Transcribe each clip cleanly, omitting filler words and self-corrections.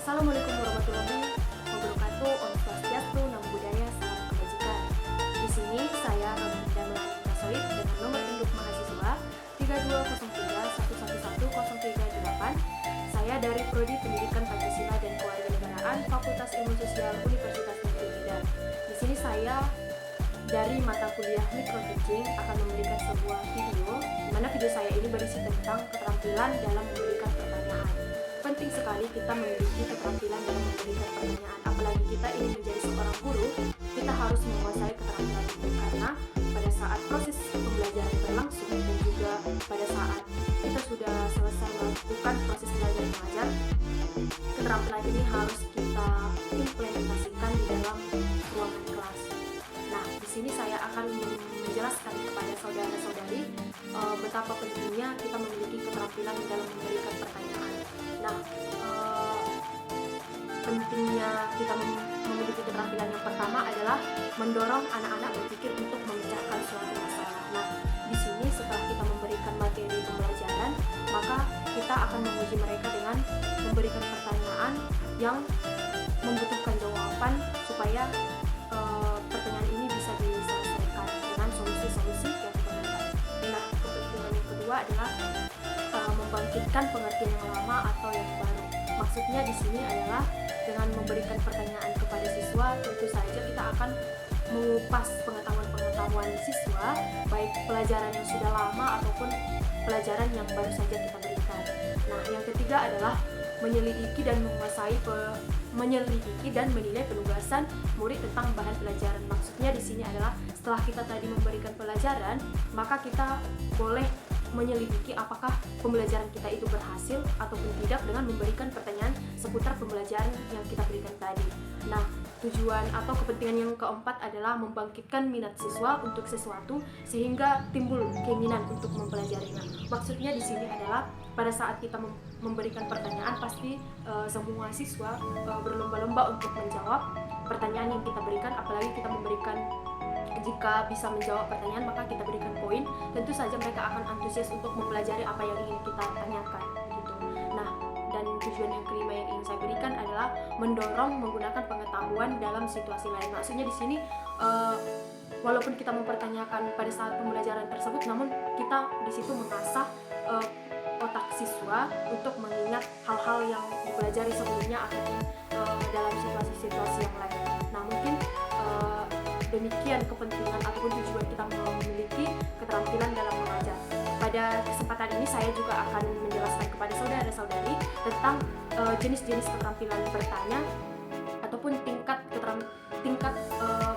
Assalamualaikum warahmatullahi wabarakatuh. Om Swastiastu, Namo Buddhaya, salam kebajikan. Di sini saya Rominda Melani Prasoid dengan nomor induk mahasiswa 3203111038. Saya dari Prodi Pendidikan Pancasila dan Kewarganegaraan Fakultas Ilmu Sosial Universitas Negeri Medan. Di sini saya dari mata kuliah Micro Teaching akan memberikan sebuah video, di mana video saya ini berisi tentang keterampilan dalam memberikan pertanyaan. Penting sekali kita memiliki keterampilan dalam memberikan pertanyaan, apalagi kita ingin menjadi seorang guru, kita harus menguasai keterampilan itu, karena pada saat proses pembelajaran berlangsung dan juga pada saat kita sudah selesai melakukan proses belajar mengajar, keterampilan ini harus kita implementasikan di dalam ruangan kelas. Nah, di sini saya akan menjelaskan kepada saudara-saudari betapa pentingnya kita memiliki keterampilan dalam memberikan pertanyaan. Nah, pentingnya kita memiliki keterampilan yang pertama adalah mendorong anak-anak berpikir untuk memecahkan suatu masalah. Nah, di sini setelah kita memberikan materi pembelajaran, maka kita akan menguji mereka dengan memberikan pertanyaan yang membutuhkan jawaban supaya pertanyaan ini bisa diselesaikan dengan solusi-solusi yang kita berikan. Nah, kepentingan yang kedua adalah membangkitkan pengertian yang lama atau yang baru. Maksudnya di sini adalah dengan memberikan pertanyaan kepada siswa, tentu saja kita akan mengupas pengetahuan siswa, baik pelajaran yang sudah lama ataupun pelajaran yang baru saja kita berikan. Nah, yang ketiga adalah menyelidiki dan menilai penugasan murid tentang bahan pelajaran. Maksudnya di sini adalah setelah kita tadi memberikan pelajaran, maka kita boleh menyelidiki apakah pembelajaran kita itu berhasil ataupun tidak dengan memberikan pertanyaan seputar pembelajaran yang kita berikan tadi. Nah, tujuan atau kepentingan yang keempat adalah membangkitkan minat siswa untuk sesuatu sehingga timbul keinginan untuk mempelajarinya. Maksudnya di sini adalah pada saat kita memberikan pertanyaan, pasti semua siswa berlomba-lomba untuk menjawab pertanyaan yang kita berikan, apalagi kita memberikan, jika bisa menjawab pertanyaan maka kita berikan poin, tentu saja mereka akan antusias untuk mempelajari apa yang ingin kita tanyakan gitu. Nah, dan tujuan yang kelima yang ingin saya berikan adalah mendorong menggunakan pengetahuan dalam situasi lain. Maksudnya di sini walaupun kita mempertanyakan pada saat pembelajaran tersebut, namun kita di situ mengasah otak siswa untuk mengingat hal-hal yang dipelajari sebelumnya ataupun dalam situasi-situasi yang lain. Nah, mungkin demikian kepentingan ataupun tujuan kita memiliki keterampilan dalam mengajar. Pada kesempatan ini saya juga akan menjelaskan kepada saudara-saudari tentang jenis-jenis keterampilan bertanya ataupun tingkat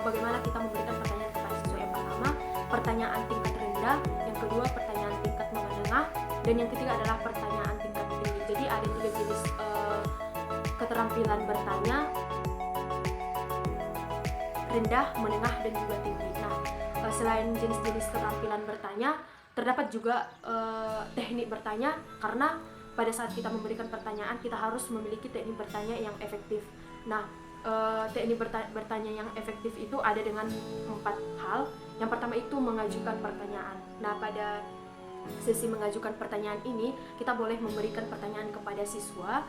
bagaimana kita memberikan pertanyaan kepada siswa. Yang pertama, pertanyaan tingkat rendah, yang kedua pertanyaan tingkat menengah, dan yang ketiga adalah pertanyaan tingkat tinggi. Jadi ada 3 jenis keterampilan bertanya: rendah, menengah, dan juga tinggi. Nah, selain jenis-jenis keterampilan bertanya, terdapat juga teknik bertanya, karena pada saat kita memberikan pertanyaan, kita harus memiliki teknik bertanya yang efektif. Nah, teknik bertanya yang efektif itu ada dengan 4 hal. Yang pertama itu mengajukan pertanyaan. Nah, pada sesi mengajukan pertanyaan ini, kita boleh memberikan pertanyaan kepada siswa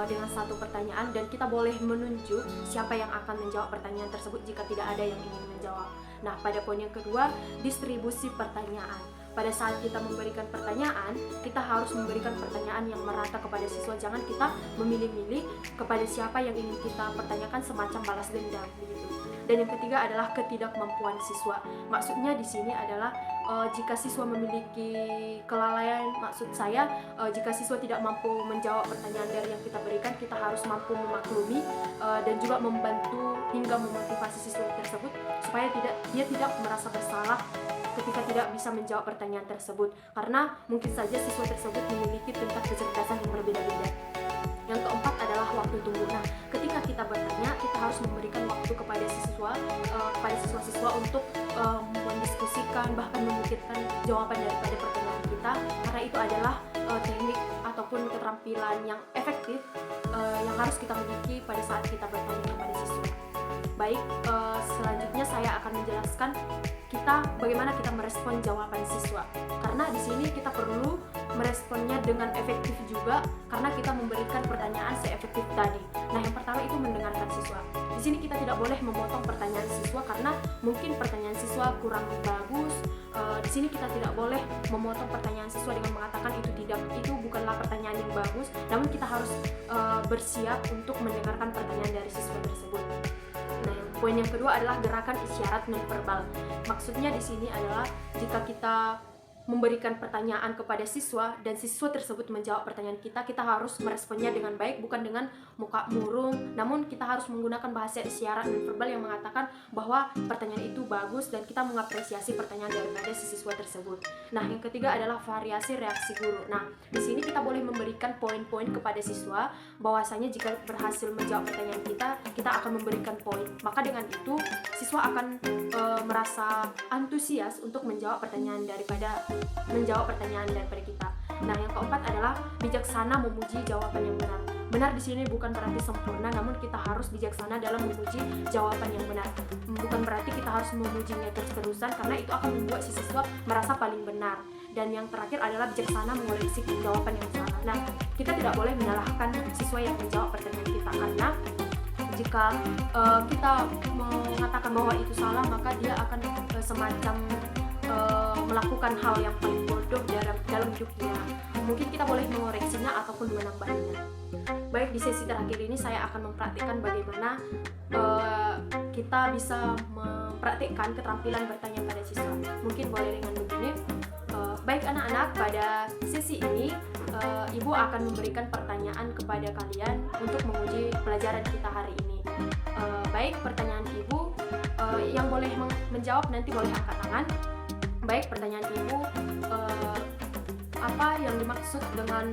dengan satu pertanyaan, dan kita boleh menunjuk siapa yang akan menjawab pertanyaan tersebut jika tidak ada yang ingin menjawab. Nah, pada poin yang kedua, distribusi pertanyaan. Pada saat kita memberikan pertanyaan, kita harus memberikan pertanyaan yang merata kepada siswa. Jangan kita memilih-milih kepada siapa yang ingin kita pertanyakan, semacam balas dendam begitu. Dan yang ketiga adalah ketidakmampuan siswa. Maksudnya di sini adalah jika siswa memiliki kelalaian, maksud saya jika siswa tidak mampu menjawab pertanyaan dari yang kita berikan, kita harus mampu memaklumi dan juga membantu hingga memotivasi siswa tersebut supaya dia tidak merasa bersalah ketika tidak bisa menjawab pertanyaan tersebut, karena mungkin saja siswa tersebut memiliki tingkat kecerdasan yang berbeda-beda. Yang keempat adalah waktu tunggu. Nah, ketika kita bertanya, kita harus memberikan waktu kepada siswa untuk mendiskusikan, bahkan memikirkan jawaban daripada pertanyaan kita, karena itu adalah teknik ataupun keterampilan yang efektif yang harus kita miliki pada saat kita bertanya kepada siswa. Baik, selanjutnya saya akan menjelaskan bagaimana kita merespon jawaban siswa. Karena di sini kita perlu meresponnya dengan efektif juga karena kita memberikan pertanyaan seefektif tadi. Nah, yang pertama itu mendengarkan siswa. Di sini kita tidak boleh memotong pertanyaan siswa karena mungkin pertanyaan siswa kurang bagus. Di sini kita tidak boleh memotong pertanyaan siswa dengan mengatakan itu bukanlah pertanyaan yang bagus. Namun kita harus bersiap untuk mendengarkan pertanyaan dari siswa tersebut. Nah, poin yang kedua adalah gerakan isyarat nonverbal. Maksudnya di sini adalah jika kita memberikan pertanyaan kepada siswa dan siswa tersebut menjawab pertanyaan kita harus meresponnya dengan baik, bukan dengan muka murung, namun kita harus menggunakan bahasa isyarat nonverbal yang mengatakan bahwa pertanyaan itu bagus dan kita mengapresiasi pertanyaan daripada si siswa tersebut. Nah, yang ketiga adalah variasi reaksi guru. Nah, di sini kita boleh memberikan poin-poin kepada siswa bahwasanya jika berhasil menjawab pertanyaan kita akan memberikan poin. Maka dengan itu siswa akan merasa antusias untuk menjawab pertanyaan daripada kita. Nah, yang keempat adalah bijaksana memuji jawaban yang benar. Benar di sini bukan berarti sempurna, namun kita harus bijaksana dalam memuji jawaban yang benar. Bukan berarti kita harus memujinya terus-terusan karena itu akan membuat si siswa merasa paling benar. Dan yang terakhir adalah bijaksana mengoreksi jawaban yang salah. Nah, kita tidak boleh menyalahkan siswa yang menjawab pertanyaan kita karena jika kita mengatakan bahwa itu salah, maka dia akan semacam melakukan hal yang paling bodoh dalam hidupnya. Mungkin kita boleh mengoreksinya ataupun menambahnya. Baik, di sesi terakhir ini saya akan mempraktikkan bagaimana kita bisa mempraktikkan keterampilan bertanya pada siswa. Mungkin boleh dengan begini. Baik anak-anak, pada sesi ini Ibu akan memberikan pertanyaan kepada kalian untuk menguji pelajaran kita hari ini. Baik, pertanyaan Ibu yang boleh menjawab nanti boleh angkat tangan. Baik, pertanyaan Ibu, apa yang dimaksud dengan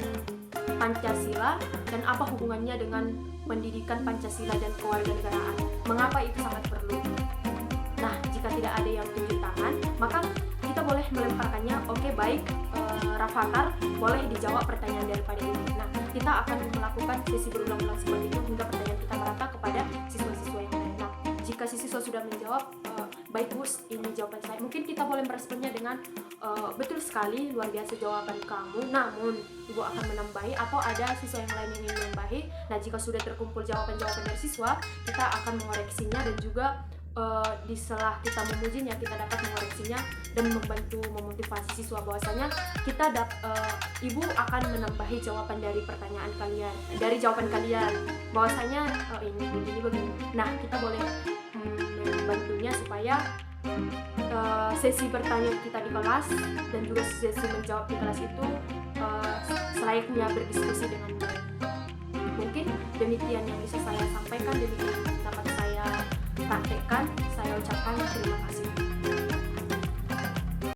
Pancasila dan apa hubungannya dengan pendidikan Pancasila dan kewarganegaraan? Mengapa itu sangat perlu? Nah, jika tidak ada yang tunjuk tangan, maka kita boleh melemparkannya. Oke, baik, Rafathar, boleh dijawab pertanyaan daripada Ibu. Nah, kita akan melakukan sesi berulang-ulang seperti itu hingga pertanyaan kita merata kepada siswa-siswa yang lain. Nah, jika si siswa sudah menjawab, baik Bu, ini jawaban saya. Mungkin kita boleh meresponnya dengan betul sekali, luar biasa jawaban kamu. Namun Ibu akan menambahi atau ada siswa yang lain yang ingin menambahi. Nah, jika sudah terkumpul jawaban-jawaban dari siswa, kita akan mengoreksinya dan juga di setelah kita memujinya, kita dapat mengoreksinya dan membantu memotivasi siswa bahwasanya Ibu akan menambahi jawaban dari pertanyaan kalian, dari jawaban kalian bahwasanya ini begini. Nah, kita boleh membantunya supaya sesi bertanya kita di kelas dan juga sesi menjawab di kelas itu selayaknya berdiskusi dengan baik. Mungkin demikian yang bisa saya sampaikan. Demikian